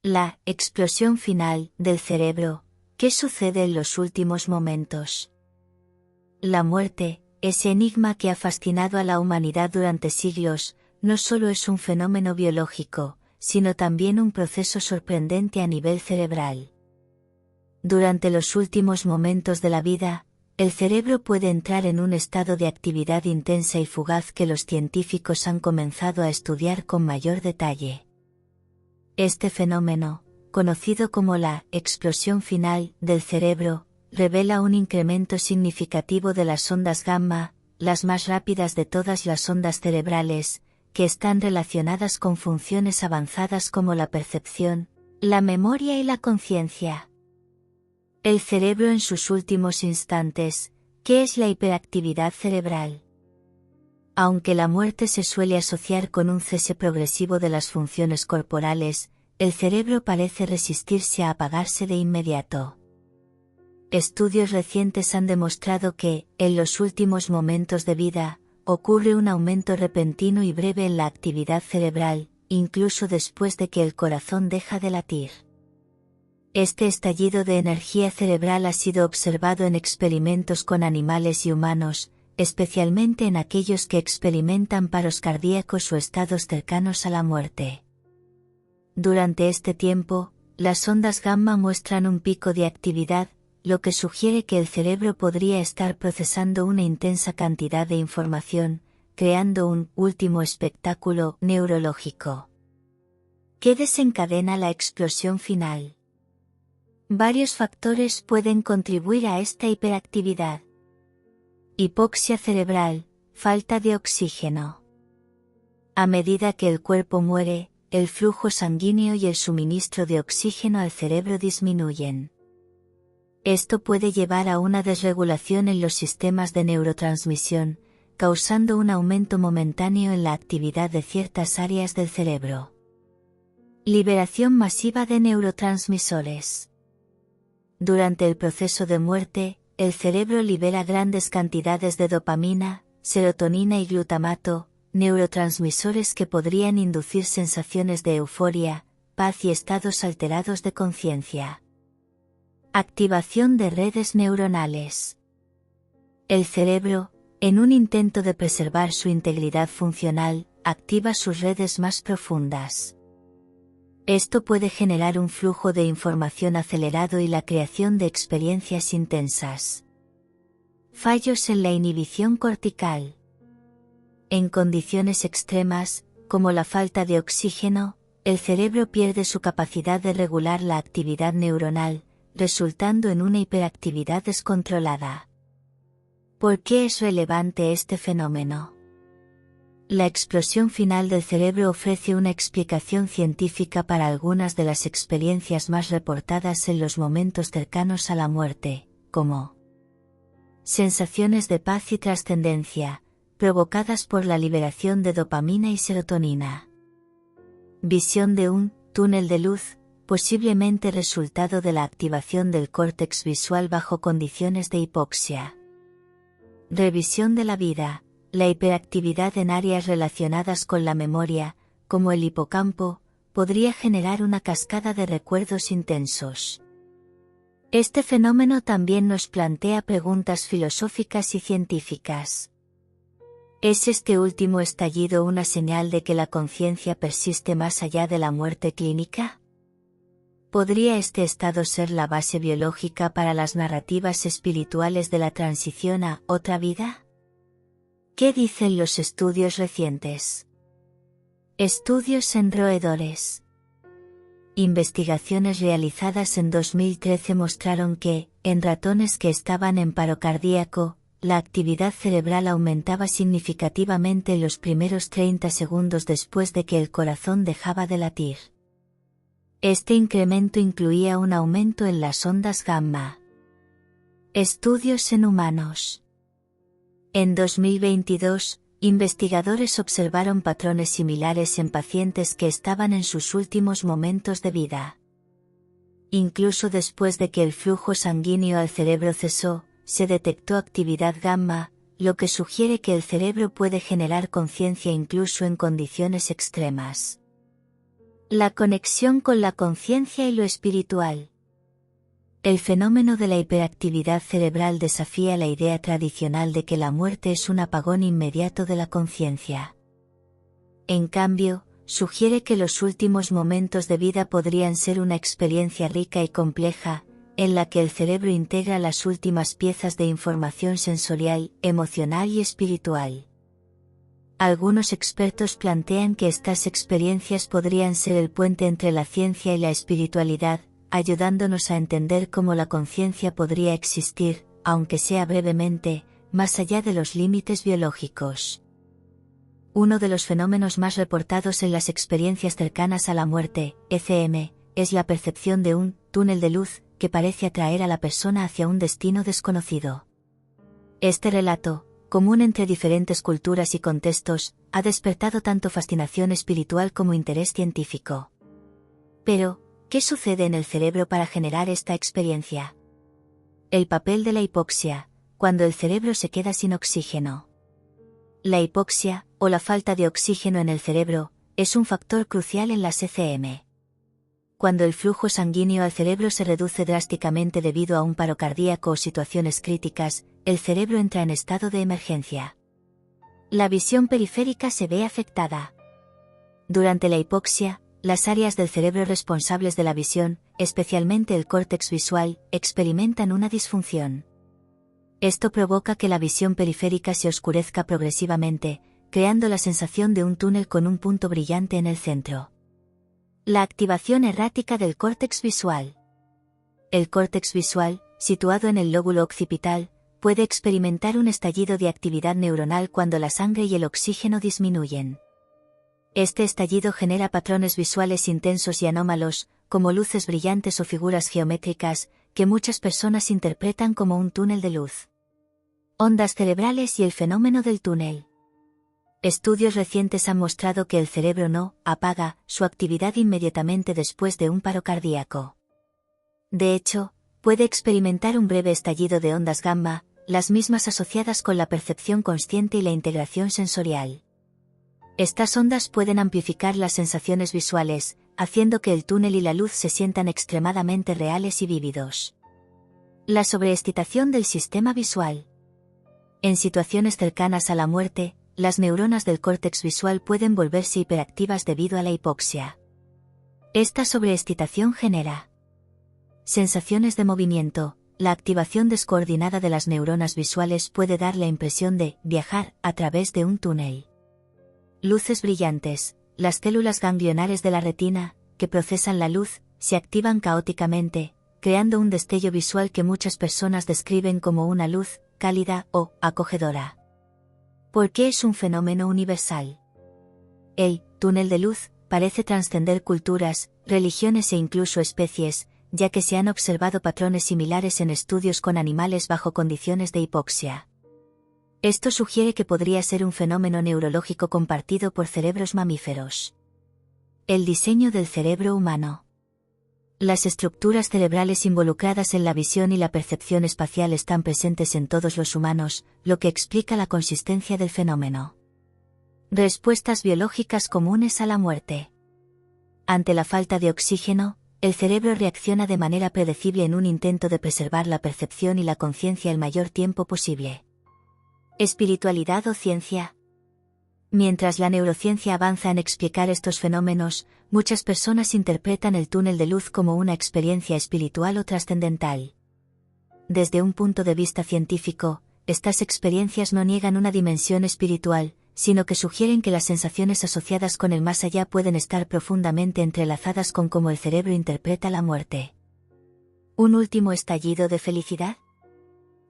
La explosión final del cerebro. ¿Qué sucede en los últimos momentos? La muerte, ese enigma que ha fascinado a la humanidad durante siglos, no solo es un fenómeno biológico, sino también un proceso sorprendente a nivel cerebral. Durante los últimos momentos de la vida, el cerebro puede entrar en un estado de actividad intensa y fugaz que los científicos han comenzado a estudiar con mayor detalle. Este fenómeno, conocido como la explosión final del cerebro, revela un incremento significativo de las ondas gamma, las más rápidas de todas las ondas cerebrales, que están relacionadas con funciones avanzadas como la percepción, la memoria y la conciencia. El cerebro en sus últimos instantes. ¿Qué es la hiperactividad cerebral? Aunque la muerte se suele asociar con un cese progresivo de las funciones corporales, el cerebro parece resistirse a apagarse de inmediato. Estudios recientes han demostrado que, en los últimos momentos de vida, ocurre un aumento repentino y breve en la actividad cerebral, incluso después de que el corazón deja de latir. Este estallido de energía cerebral ha sido observado en experimentos con animales y humanos, especialmente en aquellos que experimentan paros cardíacos o estados cercanos a la muerte. Durante este tiempo, las ondas gamma muestran un pico de actividad, lo que sugiere que el cerebro podría estar procesando una intensa cantidad de información, creando un último espectáculo neurológico. ¿Qué desencadena la explosión final? Varios factores pueden contribuir a esta hiperactividad. Hipoxia cerebral, falta de oxígeno. A medida que el cuerpo muere, el flujo sanguíneo y el suministro de oxígeno al cerebro disminuyen. Esto puede llevar a una desregulación en los sistemas de neurotransmisión, causando un aumento momentáneo en la actividad de ciertas áreas del cerebro. Liberación masiva de neurotransmisores. Durante el proceso de muerte, el cerebro libera grandes cantidades de dopamina, serotonina y glutamato, neurotransmisores que podrían inducir sensaciones de euforia, paz y estados alterados de conciencia. Activación de redes neuronales. El cerebro, en un intento de preservar su integridad funcional, activa sus redes más profundas. Esto puede generar un flujo de información acelerado y la creación de experiencias intensas. Fallos en la inhibición cortical. En condiciones extremas, como la falta de oxígeno, el cerebro pierde su capacidad de regular la actividad neuronal, resultando en una hiperactividad descontrolada. ¿Por qué es relevante este fenómeno? La explosión final del cerebro ofrece una explicación científica para algunas de las experiencias más reportadas en los momentos cercanos a la muerte, como sensaciones de paz y trascendencia, provocadas por la liberación de dopamina y serotonina. Visión de un túnel de luz, posiblemente resultado de la activación del córtex visual bajo condiciones de hipoxia. Revisión de la vida. La hiperactividad en áreas relacionadas con la memoria, como el hipocampo, podría generar una cascada de recuerdos intensos. Este fenómeno también nos plantea preguntas filosóficas y científicas. ¿Es este último estallido una señal de que la conciencia persiste más allá de la muerte clínica? ¿Podría este estado ser la base biológica para las narrativas espirituales de la transición a otra vida? ¿Qué dicen los estudios recientes? Estudios en roedores. Investigaciones realizadas en 2013 mostraron que, en ratones que estaban en paro cardíaco, la actividad cerebral aumentaba significativamente en los primeros 30 segundos después de que el corazón dejaba de latir. Este incremento incluía un aumento en las ondas gamma. Estudios en humanos. En 2022, investigadores observaron patrones similares en pacientes que estaban en sus últimos momentos de vida. Incluso después de que el flujo sanguíneo al cerebro cesó, se detectó actividad gamma, lo que sugiere que el cerebro puede generar conciencia incluso en condiciones extremas. La conexión con la conciencia y lo espiritual. El fenómeno de la hiperactividad cerebral desafía la idea tradicional de que la muerte es un apagón inmediato de la conciencia. En cambio, sugiere que los últimos momentos de vida podrían ser una experiencia rica y compleja, en la que el cerebro integra las últimas piezas de información sensorial, emocional y espiritual. Algunos expertos plantean que estas experiencias podrían ser el puente entre la ciencia y la espiritualidad, ayudándonos a entender cómo la conciencia podría existir, aunque sea brevemente, más allá de los límites biológicos. Uno de los fenómenos más reportados en las experiencias cercanas a la muerte, ECM, es la percepción de un túnel de luz que parece atraer a la persona hacia un destino desconocido. Este relato, común entre diferentes culturas y contextos, ha despertado tanto fascinación espiritual como interés científico. Pero, ¿qué sucede en el cerebro para generar esta experiencia? El papel de la hipoxia, cuando el cerebro se queda sin oxígeno. La hipoxia, o la falta de oxígeno en el cerebro, es un factor crucial en las ECM. Cuando el flujo sanguíneo al cerebro se reduce drásticamente debido a un paro cardíaco o situaciones críticas, el cerebro entra en estado de emergencia. La visión periférica se ve afectada. Durante la hipoxia, las áreas del cerebro responsables de la visión, especialmente el córtex visual, experimentan una disfunción. Esto provoca que la visión periférica se oscurezca progresivamente, creando la sensación de un túnel con un punto brillante en el centro. La activación errática del córtex visual. El córtex visual, situado en el lóbulo occipital, puede experimentar un estallido de actividad neuronal cuando la sangre y el oxígeno disminuyen. Este estallido genera patrones visuales intensos y anómalos, como luces brillantes o figuras geométricas, que muchas personas interpretan como un túnel de luz. Ondas cerebrales y el fenómeno del túnel. Estudios recientes han mostrado que el cerebro no apaga su actividad inmediatamente después de un paro cardíaco. De hecho, puede experimentar un breve estallido de ondas gamma, las mismas asociadas con la percepción consciente y la integración sensorial. Estas ondas pueden amplificar las sensaciones visuales, haciendo que el túnel y la luz se sientan extremadamente reales y vívidos. La sobreexcitación del sistema visual. En situaciones cercanas a la muerte, las neuronas del córtex visual pueden volverse hiperactivas debido a la hipoxia. Esta sobreexcitación genera sensaciones de movimiento. La activación descoordinada de las neuronas visuales puede dar la impresión de viajar a través de un túnel. Luces brillantes. Las células ganglionares de la retina, que procesan la luz, se activan caóticamente, creando un destello visual que muchas personas describen como una luz cálida o acogedora. ¿Por qué es un fenómeno universal? El túnel de luz parece trascender culturas, religiones e incluso especies, ya que se han observado patrones similares en estudios con animales bajo condiciones de hipoxia. Esto sugiere que podría ser un fenómeno neurológico compartido por cerebros mamíferos. El diseño del cerebro humano. Las estructuras cerebrales involucradas en la visión y la percepción espacial están presentes en todos los humanos, lo que explica la consistencia del fenómeno. Respuestas biológicas comunes a la muerte. Ante la falta de oxígeno, el cerebro reacciona de manera predecible en un intento de preservar la percepción y la conciencia el mayor tiempo posible. Espiritualidad o ciencia. Mientras la neurociencia avanza en explicar estos fenómenos, muchas personas interpretan el túnel de luz como una experiencia espiritual o trascendental. Desde un punto de vista científico, estas experiencias no niegan una dimensión espiritual, sino que sugieren que las sensaciones asociadas con el más allá pueden estar profundamente entrelazadas con cómo el cerebro interpreta la muerte. ¿Un último estallido de felicidad?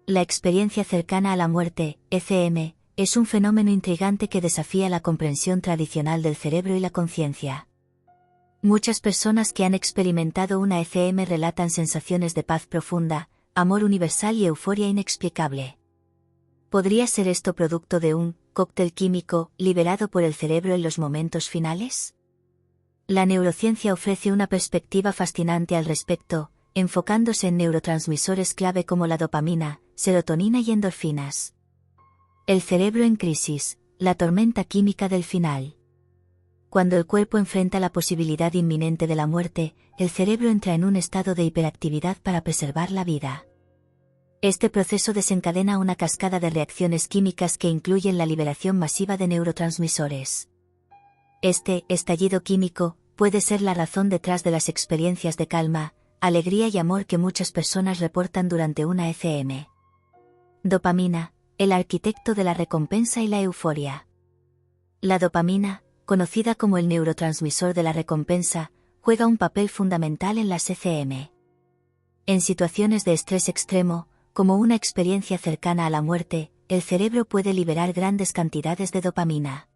La experiencia cercana a la muerte, ECM, es un fenómeno intrigante que desafía la comprensión tradicional del cerebro y la conciencia. Muchas personas que han experimentado una ECM relatan sensaciones de paz profunda, amor universal y euforia inexplicable. ¿Podría ser esto producto de un cóctel químico liberado por el cerebro en los momentos finales? La neurociencia ofrece una perspectiva fascinante al respecto, enfocándose en neurotransmisores clave como la dopamina, serotonina y endorfinas. El cerebro en crisis, la tormenta química del final. Cuando el cuerpo enfrenta la posibilidad inminente de la muerte, el cerebro entra en un estado de hiperactividad para preservar la vida. Este proceso desencadena una cascada de reacciones químicas que incluyen la liberación masiva de neurotransmisores. Este estallido químico puede ser la razón detrás de las experiencias de calma, alegría y amor que muchas personas reportan durante una ECM. Dopamina, el arquitecto de la recompensa y la euforia. La dopamina, conocida como el neurotransmisor de la recompensa, juega un papel fundamental en las ECM. En situaciones de estrés extremo, como una experiencia cercana a la muerte, el cerebro puede liberar grandes cantidades de dopamina.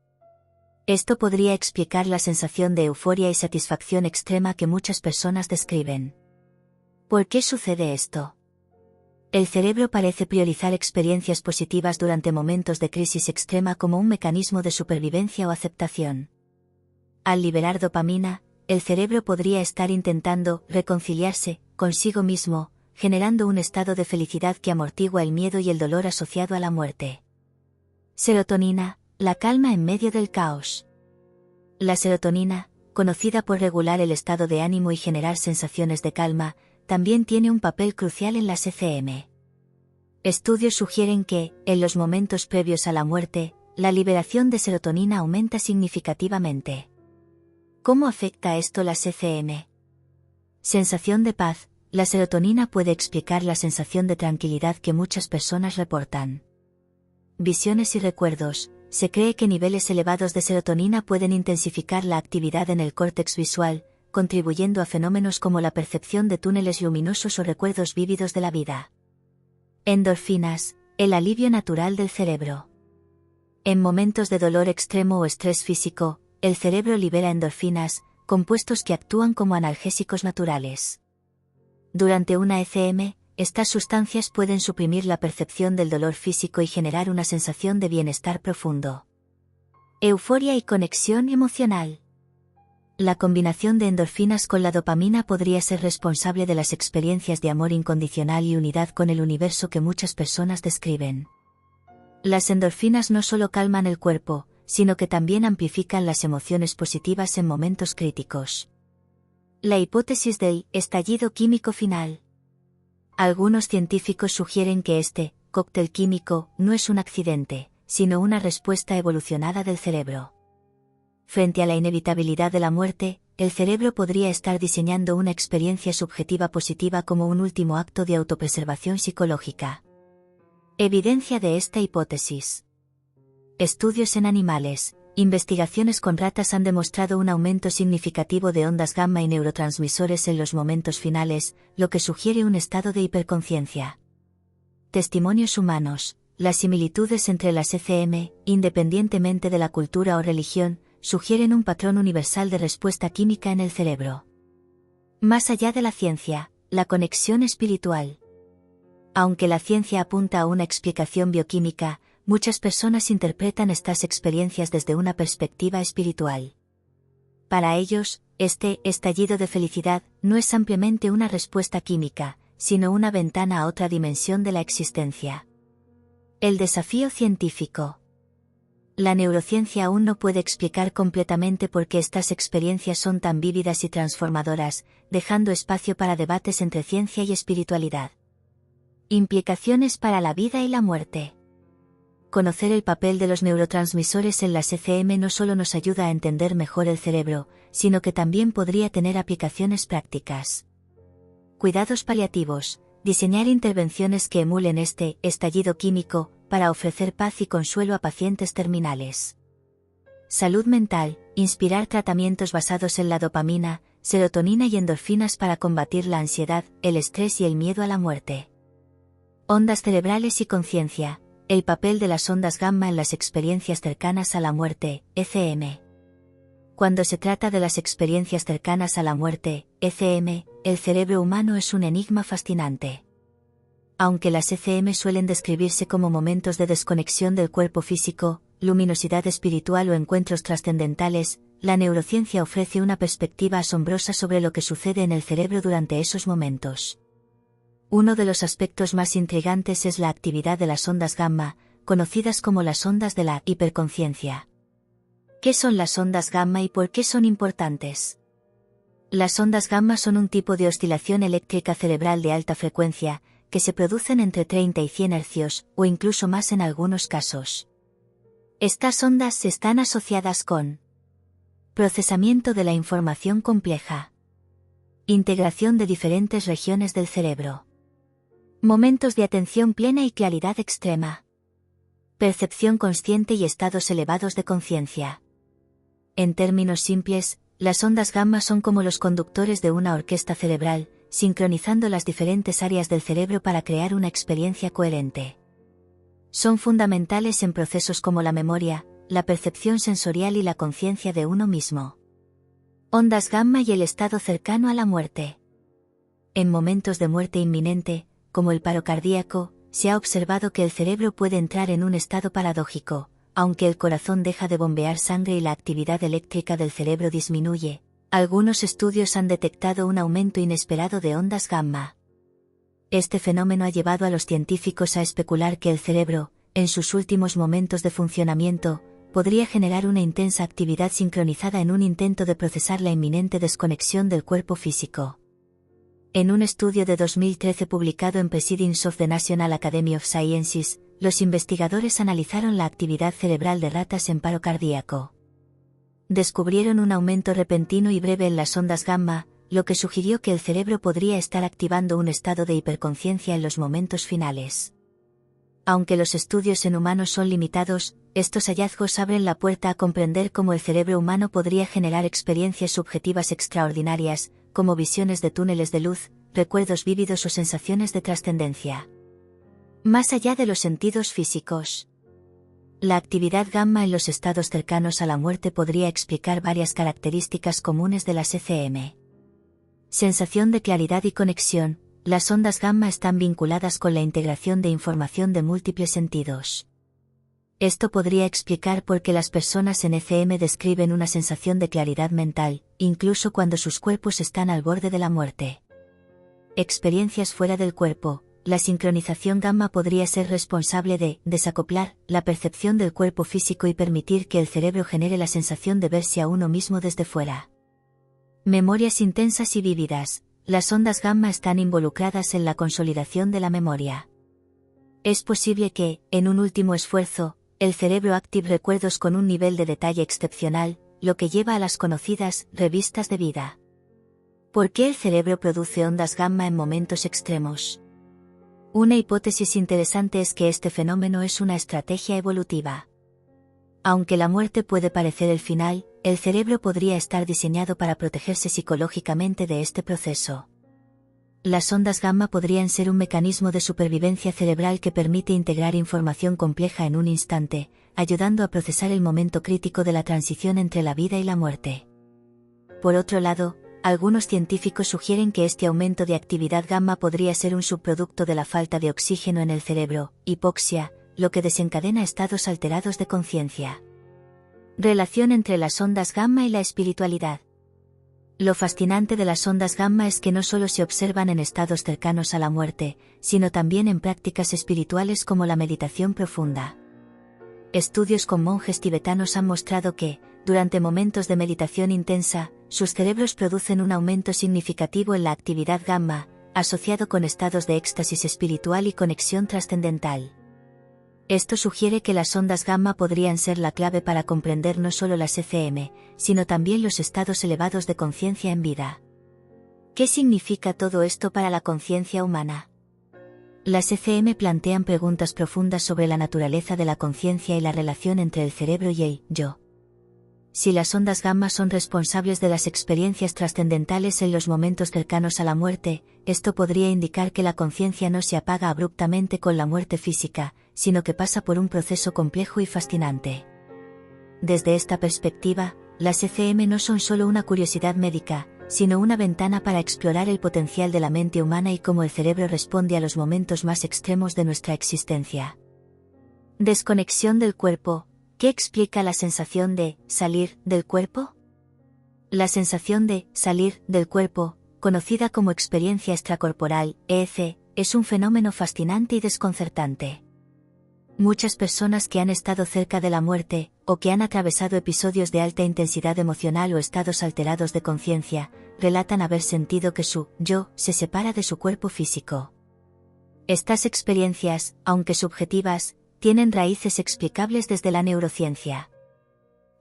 Esto podría explicar la sensación de euforia y satisfacción extrema que muchas personas describen. ¿Por qué sucede esto? El cerebro parece priorizar experiencias positivas durante momentos de crisis extrema como un mecanismo de supervivencia o aceptación. Al liberar dopamina, el cerebro podría estar intentando reconciliarse consigo mismo, generando un estado de felicidad que amortigua el miedo y el dolor asociado a la muerte. Serotonina, la calma en medio del caos. La serotonina, conocida por regular el estado de ánimo y generar sensaciones de calma, también tiene un papel crucial en las ECM. Estudios sugieren que, en los momentos previos a la muerte, la liberación de serotonina aumenta significativamente. ¿Cómo afecta esto las ECM? Sensación de paz. La serotonina puede explicar la sensación de tranquilidad que muchas personas reportan. Visiones y recuerdos. Se cree que niveles elevados de serotonina pueden intensificar la actividad en el córtex visual, contribuyendo a fenómenos como la percepción de túneles luminosos o recuerdos vívidos de la vida. Endorfinas, el alivio natural del cerebro. En momentos de dolor extremo o estrés físico, el cerebro libera endorfinas, compuestos que actúan como analgésicos naturales. Durante una ECM, estas sustancias pueden suprimir la percepción del dolor físico y generar una sensación de bienestar profundo. Euforia y conexión emocional. La combinación de endorfinas con la dopamina podría ser responsable de las experiencias de amor incondicional y unidad con el universo que muchas personas describen. Las endorfinas no solo calman el cuerpo, sino que también amplifican las emociones positivas en momentos críticos. La hipótesis del estallido químico final. Algunos científicos sugieren que este cóctel químico no es un accidente, sino una respuesta evolucionada del cerebro. Frente a la inevitabilidad de la muerte, el cerebro podría estar diseñando una experiencia subjetiva positiva como un último acto de autopreservación psicológica. Evidencia de esta hipótesis. Estudios en animales. Investigaciones con ratas han demostrado un aumento significativo de ondas gamma y neurotransmisores en los momentos finales, lo que sugiere un estado de hiperconciencia. Testimonios humanos. Las similitudes entre las ECM, independientemente de la cultura o religión, sugieren un patrón universal de respuesta química en el cerebro. Más allá de la ciencia, la conexión espiritual. Aunque la ciencia apunta a una explicación bioquímica, muchas personas interpretan estas experiencias desde una perspectiva espiritual. Para ellos, este estallido de felicidad no es ampliamente una respuesta química, sino una ventana a otra dimensión de la existencia. El desafío científico. La neurociencia aún no puede explicar completamente por qué estas experiencias son tan vívidas y transformadoras, dejando espacio para debates entre ciencia y espiritualidad. Implicaciones para la vida y la muerte. Conocer el papel de los neurotransmisores en las ECM no solo nos ayuda a entender mejor el cerebro, sino que también podría tener aplicaciones prácticas. Cuidados paliativos. Diseñar intervenciones que emulen este estallido químico, para ofrecer paz y consuelo a pacientes terminales. Salud mental. Inspirar tratamientos basados en la dopamina, serotonina y endorfinas para combatir la ansiedad, el estrés y el miedo a la muerte. Ondas cerebrales y conciencia. El papel de las ondas gamma en las experiencias cercanas a la muerte, ECM. Cuando se trata de las experiencias cercanas a la muerte, ECM, el cerebro humano es un enigma fascinante. Aunque las ECM suelen describirse como momentos de desconexión del cuerpo físico, luminosidad espiritual o encuentros trascendentales, la neurociencia ofrece una perspectiva asombrosa sobre lo que sucede en el cerebro durante esos momentos. Uno de los aspectos más intrigantes es la actividad de las ondas gamma, conocidas como las ondas de la hiperconciencia. ¿Qué son las ondas gamma y por qué son importantes? Las ondas gamma son un tipo de oscilación eléctrica cerebral de alta frecuencia, que se producen entre 30 y 100 Hz, o incluso más en algunos casos. Estas ondas están asociadas con procesamiento de la información compleja, integración de diferentes regiones del cerebro, momentos de atención plena y claridad extrema, percepción consciente y estados elevados de conciencia. En términos simples, las ondas gamma son como los conductores de una orquesta cerebral, sincronizando las diferentes áreas del cerebro para crear una experiencia coherente. Son fundamentales en procesos como la memoria, la percepción sensorial y la conciencia de uno mismo. Ondas gamma y el estado cercano a la muerte. En momentos de muerte inminente, como el paro cardíaco, se ha observado que el cerebro puede entrar en un estado paradójico. Aunque el corazón deja de bombear sangre y la actividad eléctrica del cerebro disminuye, algunos estudios han detectado un aumento inesperado de ondas gamma. Este fenómeno ha llevado a los científicos a especular que el cerebro, en sus últimos momentos de funcionamiento, podría generar una intensa actividad sincronizada en un intento de procesar la inminente desconexión del cuerpo físico. En un estudio de 2013 publicado en Proceedings of the National Academy of Sciences, los investigadores analizaron la actividad cerebral de ratas en paro cardíaco. Descubrieron un aumento repentino y breve en las ondas gamma, lo que sugirió que el cerebro podría estar activando un estado de hiperconciencia en los momentos finales. Aunque los estudios en humanos son limitados, estos hallazgos abren la puerta a comprender cómo el cerebro humano podría generar experiencias subjetivas extraordinarias, como visiones de túneles de luz, recuerdos vívidos o sensaciones de trascendencia. Más allá de los sentidos físicos. La actividad gamma en los estados cercanos a la muerte podría explicar varias características comunes de las ECM. Sensación de claridad y conexión. Las ondas gamma están vinculadas con la integración de información de múltiples sentidos. Esto podría explicar por qué las personas en ECM describen una sensación de claridad mental, incluso cuando sus cuerpos están al borde de la muerte. Experiencias fuera del cuerpo. La sincronización gamma podría ser responsable de desacoplar la percepción del cuerpo físico y permitir que el cerebro genere la sensación de verse a uno mismo desde fuera. Memorias intensas y vívidas. Las ondas gamma están involucradas en la consolidación de la memoria. Es posible que, en un último esfuerzo, el cerebro active recuerdos con un nivel de detalle excepcional, lo que lleva a las conocidas revistas de vida. ¿Por qué el cerebro produce ondas gamma en momentos extremos? Una hipótesis interesante es que este fenómeno es una estrategia evolutiva. Aunque la muerte puede parecer el final, el cerebro podría estar diseñado para protegerse psicológicamente de este proceso. Las ondas gamma podrían ser un mecanismo de supervivencia cerebral que permite integrar información compleja en un instante, ayudando a procesar el momento crítico de la transición entre la vida y la muerte. Por otro lado, algunos científicos sugieren que este aumento de actividad gamma podría ser un subproducto de la falta de oxígeno en el cerebro, hipoxia, lo que desencadena estados alterados de conciencia. Relación entre las ondas gamma y la espiritualidad. Lo fascinante de las ondas gamma es que no solo se observan en estados cercanos a la muerte, sino también en prácticas espirituales como la meditación profunda. Estudios con monjes tibetanos han mostrado que, durante momentos de meditación intensa, sus cerebros producen un aumento significativo en la actividad gamma, asociado con estados de éxtasis espiritual y conexión trascendental. Esto sugiere que las ondas gamma podrían ser la clave para comprender no solo las ECM, sino también los estados elevados de conciencia en vida. ¿Qué significa todo esto para la conciencia humana? Las ECM plantean preguntas profundas sobre la naturaleza de la conciencia y la relación entre el cerebro y el yo. Si las ondas gamma son responsables de las experiencias trascendentales en los momentos cercanos a la muerte, esto podría indicar que la conciencia no se apaga abruptamente con la muerte física, sino que pasa por un proceso complejo y fascinante. Desde esta perspectiva, las ECM no son solo una curiosidad médica, sino una ventana para explorar el potencial de la mente humana y cómo el cerebro responde a los momentos más extremos de nuestra existencia. Desconexión del cuerpo. ¿Qué explica la sensación de salir del cuerpo? La sensación de salir del cuerpo, conocida como experiencia extracorporal, EEC, es un fenómeno fascinante y desconcertante. Muchas personas que han estado cerca de la muerte, o que han atravesado episodios de alta intensidad emocional o estados alterados de conciencia, relatan haber sentido que su yo se separa de su cuerpo físico. Estas experiencias, aunque subjetivas, tienen raíces explicables desde la neurociencia.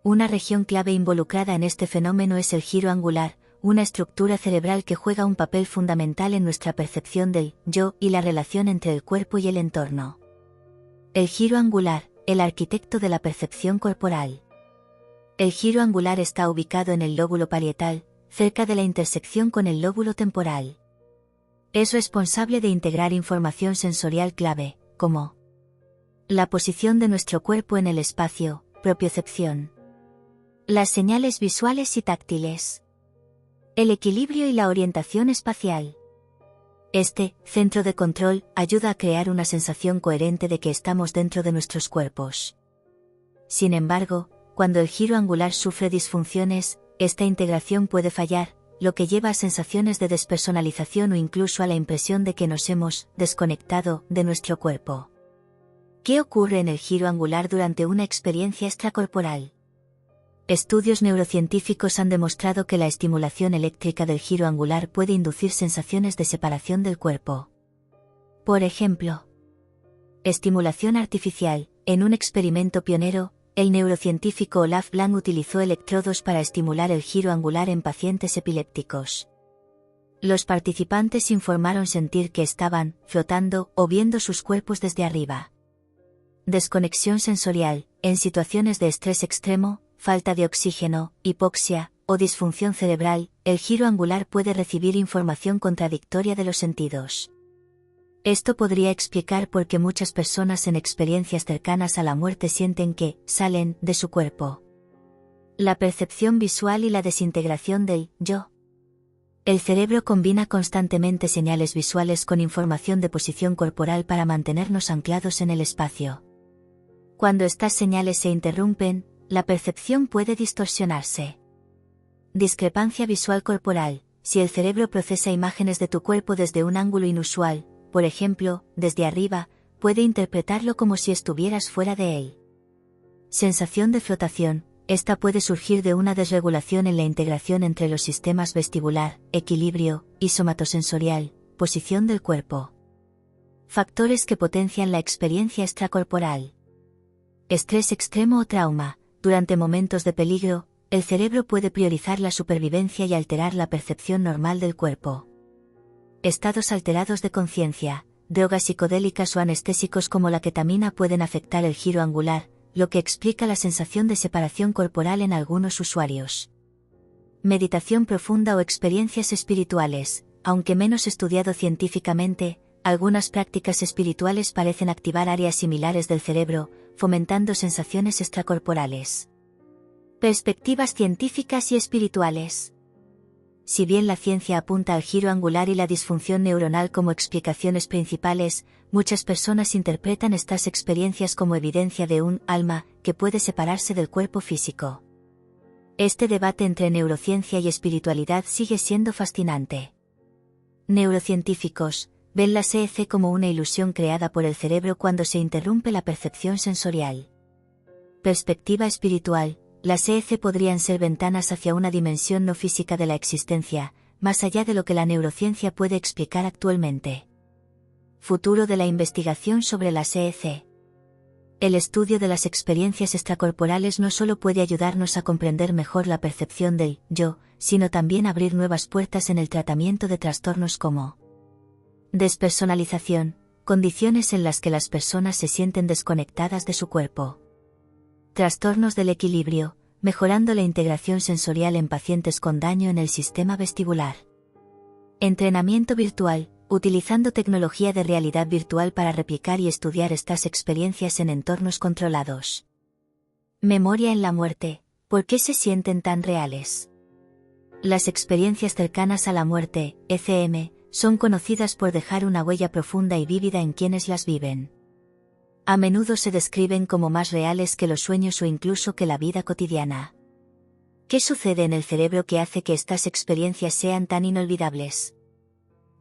Una región clave involucrada en este fenómeno es el giro angular, una estructura cerebral que juega un papel fundamental en nuestra percepción del yo y la relación entre el cuerpo y el entorno. El giro angular, el arquitecto de la percepción corporal. El giro angular está ubicado en el lóbulo parietal, cerca de la intersección con el lóbulo temporal. Es responsable de integrar información sensorial clave, como la posición de nuestro cuerpo en el espacio, propiocepción, las señales visuales y táctiles, el equilibrio y la orientación espacial. Este centro de control ayuda a crear una sensación coherente de que estamos dentro de nuestros cuerpos. Sin embargo, cuando el giro angular sufre disfunciones, esta integración puede fallar, lo que lleva a sensaciones de despersonalización o incluso a la impresión de que nos hemos desconectado de nuestro cuerpo. ¿Qué ocurre en el giro angular durante una experiencia extracorporal? Estudios neurocientíficos han demostrado que la estimulación eléctrica del giro angular puede inducir sensaciones de separación del cuerpo. Por ejemplo, estimulación artificial. En un experimento pionero, el neurocientífico Olaf Blanc utilizó electrodos para estimular el giro angular en pacientes epilépticos. Los participantes informaron sentir que estaban flotando o viendo sus cuerpos desde arriba. Desconexión sensorial. En situaciones de estrés extremo, falta de oxígeno, hipoxia o disfunción cerebral, el giro angular puede recibir información contradictoria de los sentidos. Esto podría explicar por qué muchas personas en experiencias cercanas a la muerte sienten que salen de su cuerpo. La percepción visual y la desintegración del yo. El cerebro combina constantemente señales visuales con información de posición corporal para mantenernos anclados en el espacio. Cuando estas señales se interrumpen, la percepción puede distorsionarse. Discrepancia visual corporal. Si el cerebro procesa imágenes de tu cuerpo desde un ángulo inusual, por ejemplo, desde arriba, puede interpretarlo como si estuvieras fuera de él. Sensación de flotación. Esta puede surgir de una desregulación en la integración entre los sistemas vestibular, equilibrio y somatosensorial, posición del cuerpo. Factores que potencian la experiencia extracorporal. Estrés extremo o trauma. Durante momentos de peligro, el cerebro puede priorizar la supervivencia y alterar la percepción normal del cuerpo. Estados alterados de conciencia. Drogas psicodélicas o anestésicos como la ketamina pueden afectar el giro angular, lo que explica la sensación de separación corporal en algunos usuarios. Meditación profunda o experiencias espirituales. Aunque menos estudiado científicamente, algunas prácticas espirituales parecen activar áreas similares del cerebro, fomentando sensaciones extracorporales. Perspectivas científicas y espirituales. Si bien la ciencia apunta al giro angular y la disfunción neuronal como explicaciones principales, muchas personas interpretan estas experiencias como evidencia de un alma que puede separarse del cuerpo físico. Este debate entre neurociencia y espiritualidad sigue siendo fascinante. Neurocientíficos ven la CEC como una ilusión creada por el cerebro cuando se interrumpe la percepción sensorial. Perspectiva espiritual. Las CEC podrían ser ventanas hacia una dimensión no física de la existencia, más allá de lo que la neurociencia puede explicar actualmente. Futuro de la investigación sobre la CEC. El estudio de las experiencias extracorporales no solo puede ayudarnos a comprender mejor la percepción del yo, sino también abrir nuevas puertas en el tratamiento de trastornos como despersonalización, condiciones en las que las personas se sienten desconectadas de su cuerpo. Trastornos del equilibrio, mejorando la integración sensorial en pacientes con daño en el sistema vestibular. Entrenamiento virtual, utilizando tecnología de realidad virtual para replicar y estudiar estas experiencias en entornos controlados. Memoria en la muerte, ¿por qué se sienten tan reales? Las experiencias cercanas a la muerte, ECM, son conocidas por dejar una huella profunda y vívida en quienes las viven. A menudo se describen como más reales que los sueños o incluso que la vida cotidiana. ¿Qué sucede en el cerebro que hace que estas experiencias sean tan inolvidables?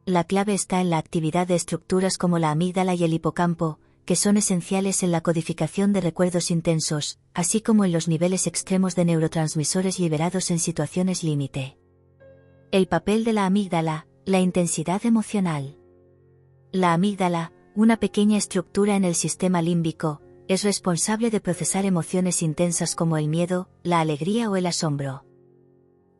La clave está en la actividad de estructuras como la amígdala y el hipocampo, que son esenciales en la codificación de recuerdos intensos, así como en los niveles extremos de neurotransmisores liberados en situaciones límite. El papel de la amígdala, la intensidad emocional. La amígdala, una pequeña estructura en el sistema límbico, es responsable de procesar emociones intensas como el miedo, la alegría o el asombro.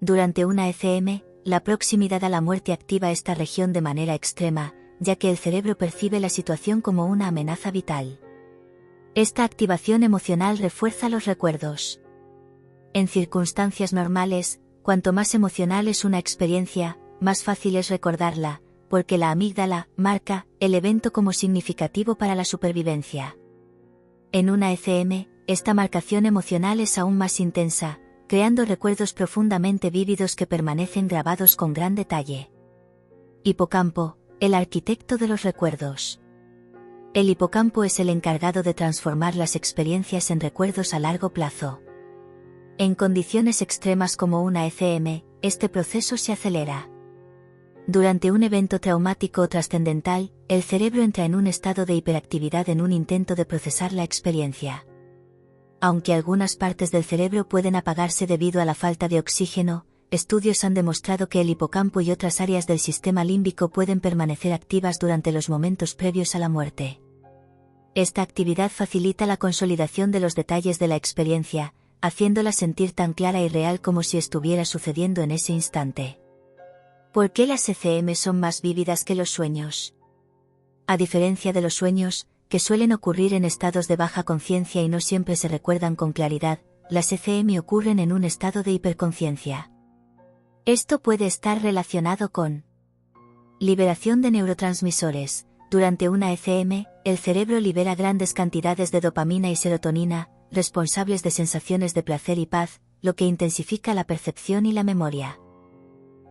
Durante una ECM, la proximidad a la muerte activa esta región de manera extrema, ya que el cerebro percibe la situación como una amenaza vital. Esta activación emocional refuerza los recuerdos. En circunstancias normales, cuanto más emocional es una experiencia, más fácil es recordarla, porque la amígdala marca el evento como significativo para la supervivencia. En una ECM, esta marcación emocional es aún más intensa, creando recuerdos profundamente vívidos que permanecen grabados con gran detalle. Hipocampo, el arquitecto de los recuerdos. El hipocampo es el encargado de transformar las experiencias en recuerdos a largo plazo. En condiciones extremas como una ECM, este proceso se acelera. Durante un evento traumático o trascendental, el cerebro entra en un estado de hiperactividad en un intento de procesar la experiencia. Aunque algunas partes del cerebro pueden apagarse debido a la falta de oxígeno, estudios han demostrado que el hipocampo y otras áreas del sistema límbico pueden permanecer activas durante los momentos previos a la muerte. Esta actividad facilita la consolidación de los detalles de la experiencia, haciéndola sentir tan clara y real como si estuviera sucediendo en ese instante. ¿Por qué las ECM son más vívidas que los sueños? A diferencia de los sueños, que suelen ocurrir en estados de baja conciencia y no siempre se recuerdan con claridad, las ECM ocurren en un estado de hiperconciencia. Esto puede estar relacionado con liberación de neurotransmisores. Durante una ECM, el cerebro libera grandes cantidades de dopamina y serotonina, responsables de sensaciones de placer y paz, lo que intensifica la percepción y la memoria.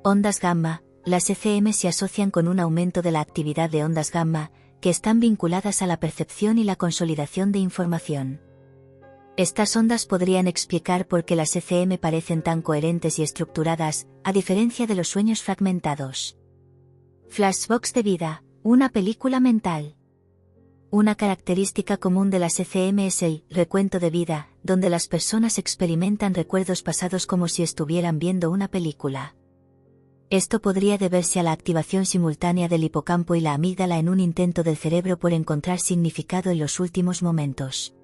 Ondas gamma. Las ECM se asocian con un aumento de la actividad de ondas gamma, que están vinculadas a la percepción y la consolidación de información. Estas ondas podrían explicar por qué las ECM parecen tan coherentes y estructuradas, a diferencia de los sueños fragmentados. Flashbacks de vida, una película mental. Una característica común de las ECM es el recuento de vida, donde las personas experimentan recuerdos pasados como si estuvieran viendo una película. Esto podría deberse a la activación simultánea del hipocampo y la amígdala en un intento del cerebro por encontrar significado en los últimos momentos.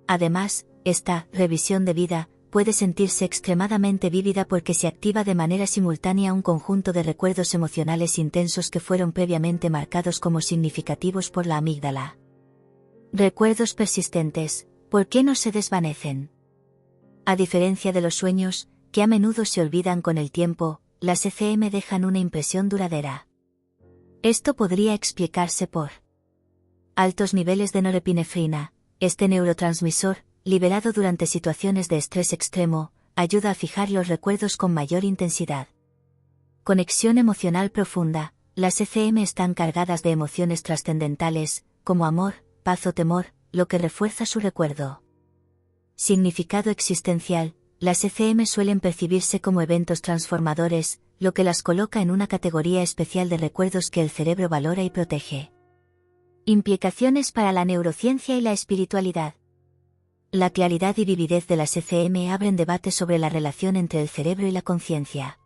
Además, esta revisión de vida puede sentirse extremadamente vívida porque se activa de manera simultánea un conjunto de recuerdos emocionales intensos que fueron previamente marcados como significativos por la amígdala. Recuerdos persistentes, ¿por qué no se desvanecen? A diferencia de los sueños, que a menudo se olvidan con el tiempo, las ECM dejan una impresión duradera. Esto podría explicarse por altos niveles de norepinefrina. Este neurotransmisor, liberado durante situaciones de estrés extremo, ayuda a fijar los recuerdos con mayor intensidad. Conexión emocional profunda. Las ECM están cargadas de emociones trascendentales, como amor, paz o temor, lo que refuerza su recuerdo. Significado existencial. Las ECM suelen percibirse como eventos transformadores, lo que las coloca en una categoría especial de recuerdos que el cerebro valora y protege. Implicaciones para la neurociencia y la espiritualidad. La claridad y vividez de las ECM abren debate sobre la relación entre el cerebro y la conciencia.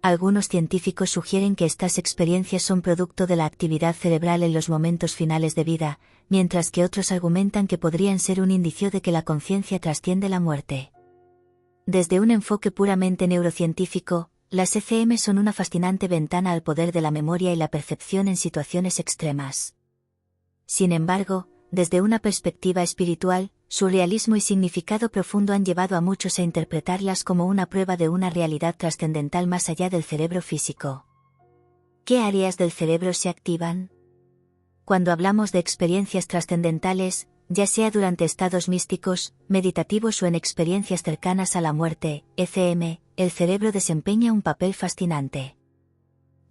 Algunos científicos sugieren que estas experiencias son producto de la actividad cerebral en los momentos finales de vida, mientras que otros argumentan que podrían ser un indicio de que la conciencia trasciende la muerte. Desde un enfoque puramente neurocientífico, las ECM son una fascinante ventana al poder de la memoria y la percepción en situaciones extremas. Sin embargo, desde una perspectiva espiritual, su realismo y significado profundo han llevado a muchos a interpretarlas como una prueba de una realidad trascendental más allá del cerebro físico. ¿Qué áreas del cerebro se activan? Cuando hablamos de experiencias trascendentales, ya sea durante estados místicos, meditativos o en experiencias cercanas a la muerte, ECM, el cerebro desempeña un papel fascinante.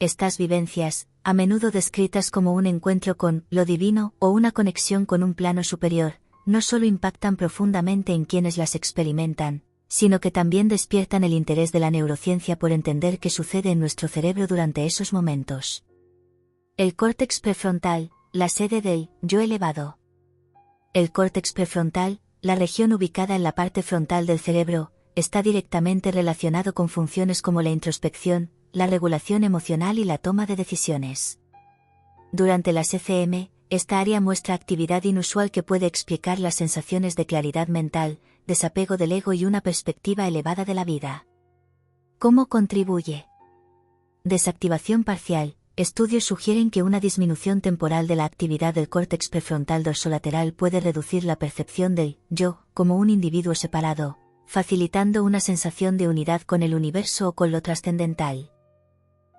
Estas vivencias, a menudo descritas como un encuentro con lo divino o una conexión con un plano superior, no solo impactan profundamente en quienes las experimentan, sino que también despiertan el interés de la neurociencia por entender qué sucede en nuestro cerebro durante esos momentos. El córtex prefrontal. la sede del yo elevado. El córtex prefrontal, la región ubicada en la parte frontal del cerebro, está directamente relacionado con funciones como la introspección, la regulación emocional y la toma de decisiones. Durante las ECM, esta área muestra actividad inusual que puede explicar las sensaciones de claridad mental, desapego del ego y una perspectiva elevada de la vida. ¿Cómo contribuye? Desactivación parcial. Estudios sugieren que una disminución temporal de la actividad del córtex prefrontal dorsolateral puede reducir la percepción del yo como un individuo separado, facilitando una sensación de unidad con el universo o con lo trascendental.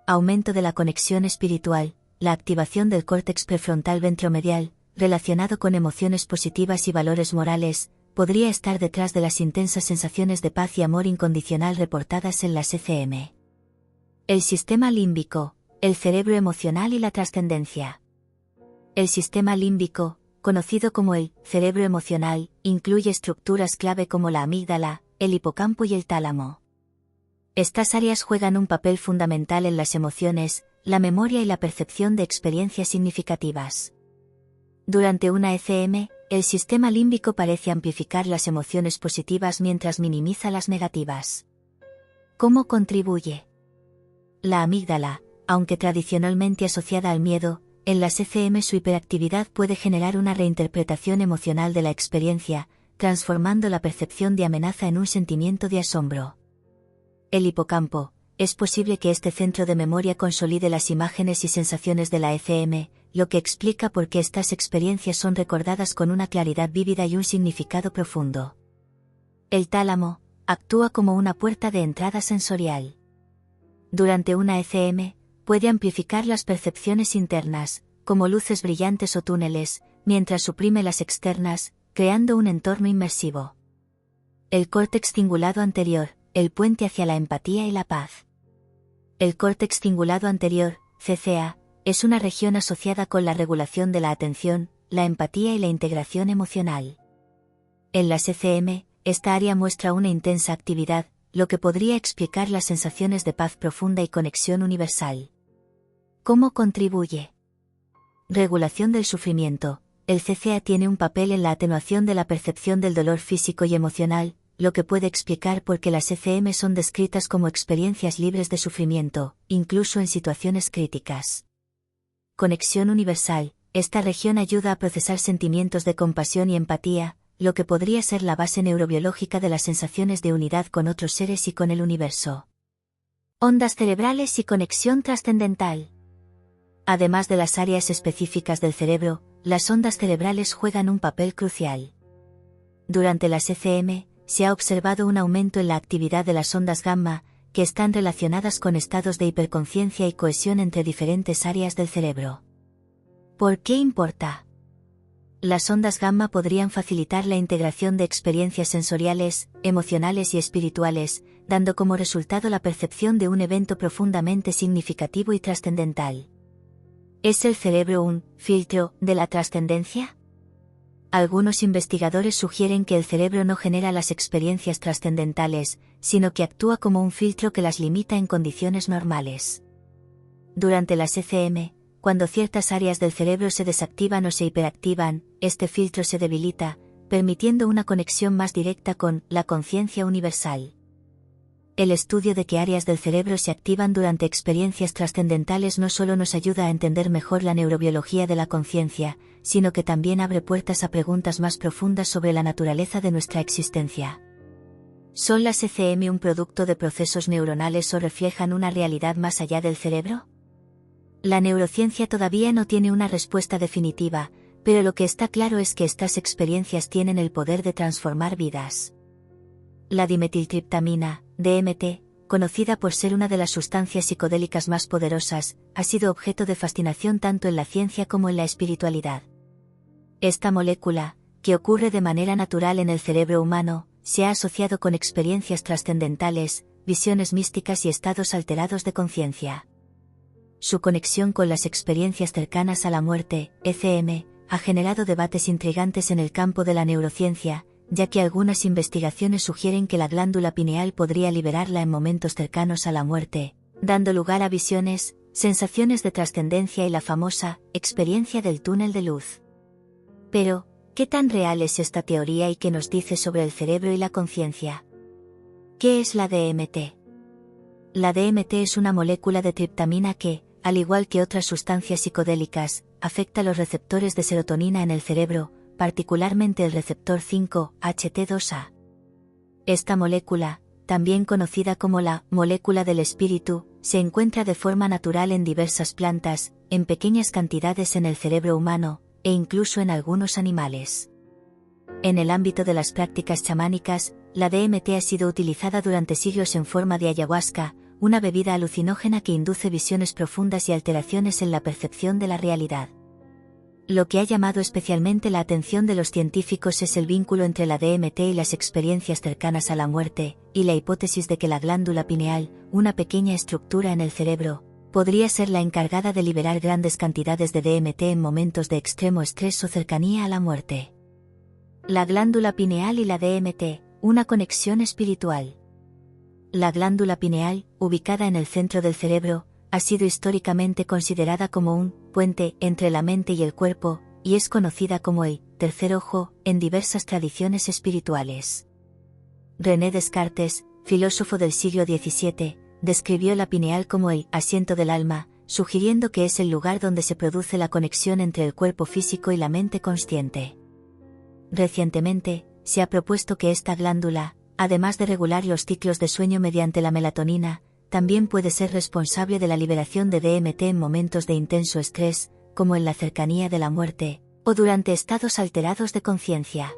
Aumento de la conexión espiritual. La activación del córtex prefrontal ventromedial, relacionado con emociones positivas y valores morales, podría estar detrás de las intensas sensaciones de paz y amor incondicional reportadas en las ECM. El sistema límbico, el cerebro emocional y la trascendencia. El sistema límbico, conocido como el cerebro emocional, incluye estructuras clave como la amígdala, el hipocampo y el tálamo. Estas áreas juegan un papel fundamental en las emociones, la memoria y la percepción de experiencias significativas. Durante una ECM, el sistema límbico parece amplificar las emociones positivas mientras minimiza las negativas. ¿Cómo contribuye? La amígdala, aunque tradicionalmente asociada al miedo, en las ECM su hiperactividad puede generar una reinterpretación emocional de la experiencia, transformando la percepción de amenaza en un sentimiento de asombro. El hipocampo. Es posible que este centro de memoria consolide las imágenes y sensaciones de la ECM, lo que explica por qué estas experiencias son recordadas con una claridad vívida y un significado profundo. El tálamo actúa como una puerta de entrada sensorial. Durante una ECM, puede amplificar las percepciones internas, como luces brillantes o túneles, mientras suprime las externas, creando un entorno inmersivo. El córtex cingulado anterior, el puente hacia la empatía y la paz. El córtex cingulado anterior, CCA, es una región asociada con la regulación de la atención, la empatía y la integración emocional. En las ECM, esta área muestra una intensa actividad, lo que podría explicar las sensaciones de paz profunda y conexión universal. ¿Cómo contribuye? Regulación del sufrimiento. El CCA tiene un papel en la atenuación de la percepción del dolor físico y emocional, lo que puede explicar por qué las ECM son descritas como experiencias libres de sufrimiento, incluso en situaciones críticas. Conexión universal. Esta región ayuda a procesar sentimientos de compasión y empatía, lo que podría ser la base neurobiológica de las sensaciones de unidad con otros seres y con el universo. Ondas cerebrales y conexión trascendental. Además de las áreas específicas del cerebro, las ondas cerebrales juegan un papel crucial. Durante las ECM, se ha observado un aumento en la actividad de las ondas gamma, que están relacionadas con estados de hiperconciencia y cohesión entre diferentes áreas del cerebro. ¿Por qué importa? Las ondas gamma podrían facilitar la integración de experiencias sensoriales, emocionales y espirituales, dando como resultado la percepción de un evento profundamente significativo y trascendental. ¿Es el cerebro un filtro de la trascendencia? Algunos investigadores sugieren que el cerebro no genera las experiencias trascendentales, sino que actúa como un filtro que las limita en condiciones normales. Durante las ECM, cuando ciertas áreas del cerebro se desactivan o se hiperactivan, este filtro se debilita, permitiendo una conexión más directa con la conciencia universal. El estudio de qué áreas del cerebro se activan durante experiencias trascendentales no solo nos ayuda a entender mejor la neurobiología de la conciencia, sino que también abre puertas a preguntas más profundas sobre la naturaleza de nuestra existencia. ¿Son las ECM un producto de procesos neuronales o reflejan una realidad más allá del cerebro? La neurociencia todavía no tiene una respuesta definitiva, pero lo que está claro es que estas experiencias tienen el poder de transformar vidas. La dimetiltriptamina, DMT, conocida por ser una de las sustancias psicodélicas más poderosas, ha sido objeto de fascinación tanto en la ciencia como en la espiritualidad. Esta molécula, que ocurre de manera natural en el cerebro humano, se ha asociado con experiencias trascendentales, visiones místicas y estados alterados de conciencia. Su conexión con las experiencias cercanas a la muerte, ECM, ha generado debates intrigantes en el campo de la neurociencia, ya que algunas investigaciones sugieren que la glándula pineal podría liberarla en momentos cercanos a la muerte, dando lugar a visiones, sensaciones de trascendencia y la famosa experiencia del túnel de luz. Pero, ¿qué tan real es esta teoría y qué nos dice sobre el cerebro y la conciencia? ¿Qué es la DMT? La DMT es una molécula de triptamina que, al igual que otras sustancias psicodélicas, afecta los receptores de serotonina en el cerebro, particularmente el receptor 5-HT2A. Esta molécula, también conocida como la molécula del espíritu, se encuentra de forma natural en diversas plantas, en pequeñas cantidades en el cerebro humano, e incluso en algunos animales. En el ámbito de las prácticas chamánicas, la DMT ha sido utilizada durante siglos en forma de ayahuasca, una bebida alucinógena que induce visiones profundas y alteraciones en la percepción de la realidad. Lo que ha llamado especialmente la atención de los científicos es el vínculo entre la DMT y las experiencias cercanas a la muerte, y la hipótesis de que la glándula pineal, una pequeña estructura en el cerebro, podría ser la encargada de liberar grandes cantidades de DMT en momentos de extremo estrés o cercanía a la muerte. La glándula pineal y la DMT, una conexión espiritual. La glándula pineal, ubicada en el centro del cerebro, ha sido históricamente considerada como un puente entre la mente y el cuerpo, y es conocida como el tercer ojo en diversas tradiciones espirituales. René Descartes, filósofo del siglo XVII, describió la pineal como el asiento del alma, sugiriendo que es el lugar donde se produce la conexión entre el cuerpo físico y la mente consciente. Recientemente, se ha propuesto que esta glándula, además de regular los ciclos de sueño mediante la melatonina, también puede ser responsable de la liberación de DMT en momentos de intenso estrés, como en la cercanía de la muerte, o durante estados alterados de conciencia.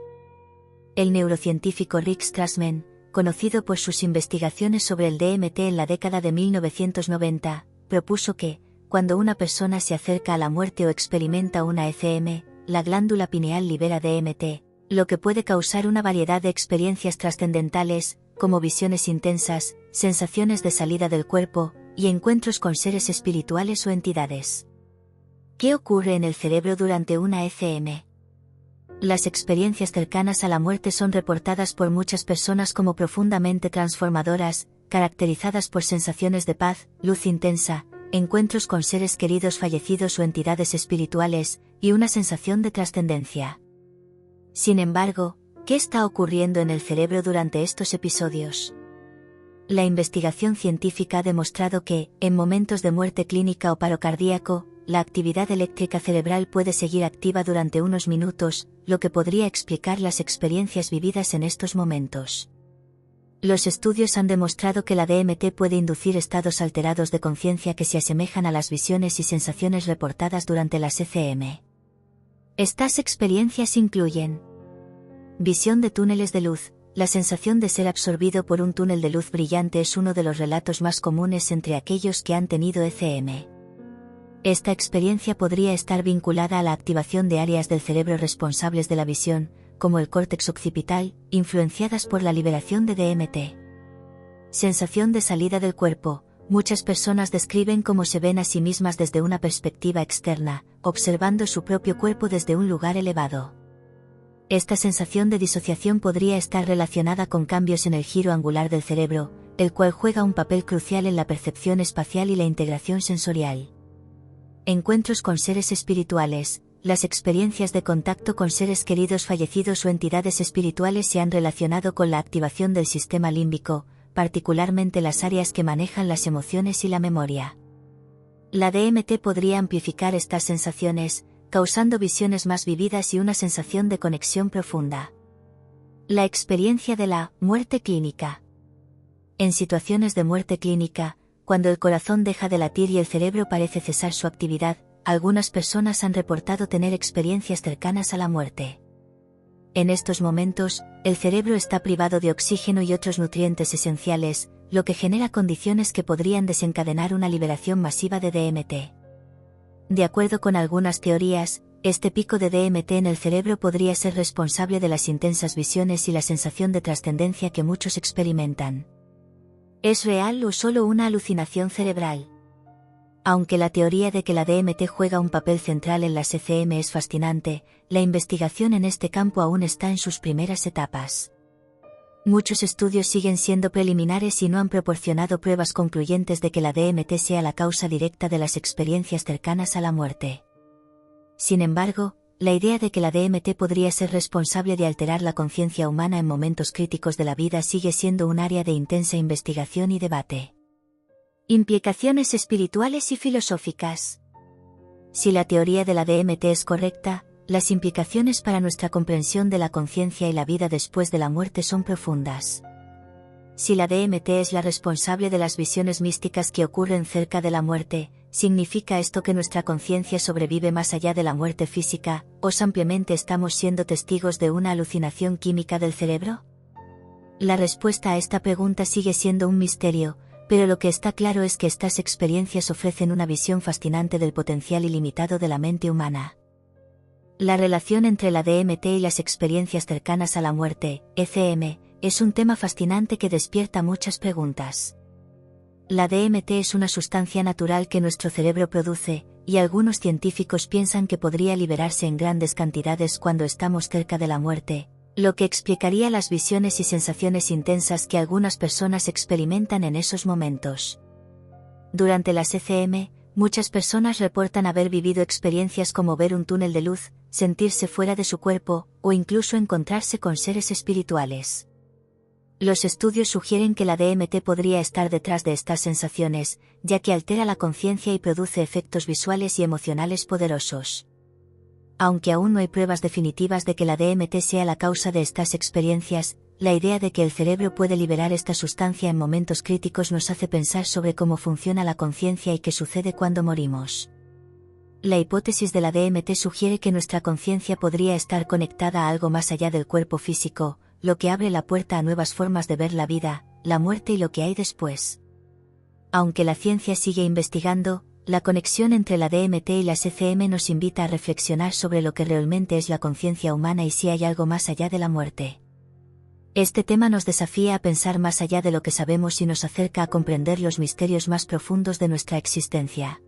El neurocientífico Rick Strassman, conocido por sus investigaciones sobre el DMT en la década de 1990, propuso que, cuando una persona se acerca a la muerte o experimenta una ECM, la glándula pineal libera DMT, lo que puede causar una variedad de experiencias trascendentales, como visiones intensas, sensaciones de salida del cuerpo, y encuentros con seres espirituales o entidades. ¿Qué ocurre en el cerebro durante una ECM? Las experiencias cercanas a la muerte son reportadas por muchas personas como profundamente transformadoras, caracterizadas por sensaciones de paz, luz intensa, encuentros con seres queridos fallecidos o entidades espirituales, y una sensación de trascendencia. Sin embargo, ¿qué está ocurriendo en el cerebro durante estos episodios? La investigación científica ha demostrado que, en momentos de muerte clínica o paro cardíaco, la actividad eléctrica cerebral puede seguir activa durante unos minutos, lo que podría explicar las experiencias vividas en estos momentos. Los estudios han demostrado que la DMT puede inducir estados alterados de conciencia que se asemejan a las visiones y sensaciones reportadas durante las ECM. Estas experiencias incluyen visión de túneles de luz. La sensación de ser absorbido por un túnel de luz brillante es uno de los relatos más comunes entre aquellos que han tenido ECM. Esta experiencia podría estar vinculada a la activación de áreas del cerebro responsables de la visión, como el córtex occipital, influenciadas por la liberación de DMT. Sensación de salida del cuerpo. Muchas personas describen cómo se ven a sí mismas desde una perspectiva externa, observando su propio cuerpo desde un lugar elevado. Esta sensación de disociación podría estar relacionada con cambios en el giro angular del cerebro, el cual juega un papel crucial en la percepción espacial y la integración sensorial. Encuentros con seres espirituales. Las experiencias de contacto con seres queridos fallecidos o entidades espirituales se han relacionado con la activación del sistema límbico, particularmente las áreas que manejan las emociones y la memoria. La DMT podría amplificar estas sensaciones, causando visiones más vividas y una sensación de conexión profunda. La experiencia de la muerte clínica. En situaciones de muerte clínica, cuando el corazón deja de latir y el cerebro parece cesar su actividad, algunas personas han reportado tener experiencias cercanas a la muerte. En estos momentos, el cerebro está privado de oxígeno y otros nutrientes esenciales, lo que genera condiciones que podrían desencadenar una liberación masiva de DMT. De acuerdo con algunas teorías, este pico de DMT en el cerebro podría ser responsable de las intensas visiones y la sensación de trascendencia que muchos experimentan. ¿Es real o solo una alucinación cerebral? Aunque la teoría de que la DMT juega un papel central en las ECM es fascinante, la investigación en este campo aún está en sus primeras etapas. Muchos estudios siguen siendo preliminares y no han proporcionado pruebas concluyentes de que la DMT sea la causa directa de las experiencias cercanas a la muerte. Sin embargo, la idea de que la DMT podría ser responsable de alterar la conciencia humana en momentos críticos de la vida sigue siendo un área de intensa investigación y debate. Implicaciones espirituales y filosóficas. Si la teoría de la DMT es correcta, las implicaciones para nuestra comprensión de la conciencia y la vida después de la muerte son profundas. Si la DMT es la responsable de las visiones místicas que ocurren cerca de la muerte, ¿significa esto que nuestra conciencia sobrevive más allá de la muerte física, o simplemente estamos siendo testigos de una alucinación química del cerebro? La respuesta a esta pregunta sigue siendo un misterio, pero lo que está claro es que estas experiencias ofrecen una visión fascinante del potencial ilimitado de la mente humana. La relación entre la DMT y las experiencias cercanas a la muerte, ECM, es un tema fascinante que despierta muchas preguntas. La DMT es una sustancia natural que nuestro cerebro produce, y algunos científicos piensan que podría liberarse en grandes cantidades cuando estamos cerca de la muerte, lo que explicaría las visiones y sensaciones intensas que algunas personas experimentan en esos momentos. Durante las ECM, muchas personas reportan haber vivido experiencias como ver un túnel de luz, sentirse fuera de su cuerpo, o incluso encontrarse con seres espirituales. Los estudios sugieren que la DMT podría estar detrás de estas sensaciones, ya que altera la conciencia y produce efectos visuales y emocionales poderosos. Aunque aún no hay pruebas definitivas de que la DMT sea la causa de estas experiencias, la idea de que el cerebro puede liberar esta sustancia en momentos críticos nos hace pensar sobre cómo funciona la conciencia y qué sucede cuando morimos. La hipótesis de la DMT sugiere que nuestra conciencia podría estar conectada a algo más allá del cuerpo físico, lo que abre la puerta a nuevas formas de ver la vida, la muerte y lo que hay después. Aunque la ciencia sigue investigando, la conexión entre la DMT y las ECM nos invita a reflexionar sobre lo que realmente es la conciencia humana y si hay algo más allá de la muerte. Este tema nos desafía a pensar más allá de lo que sabemos y nos acerca a comprender los misterios más profundos de nuestra existencia.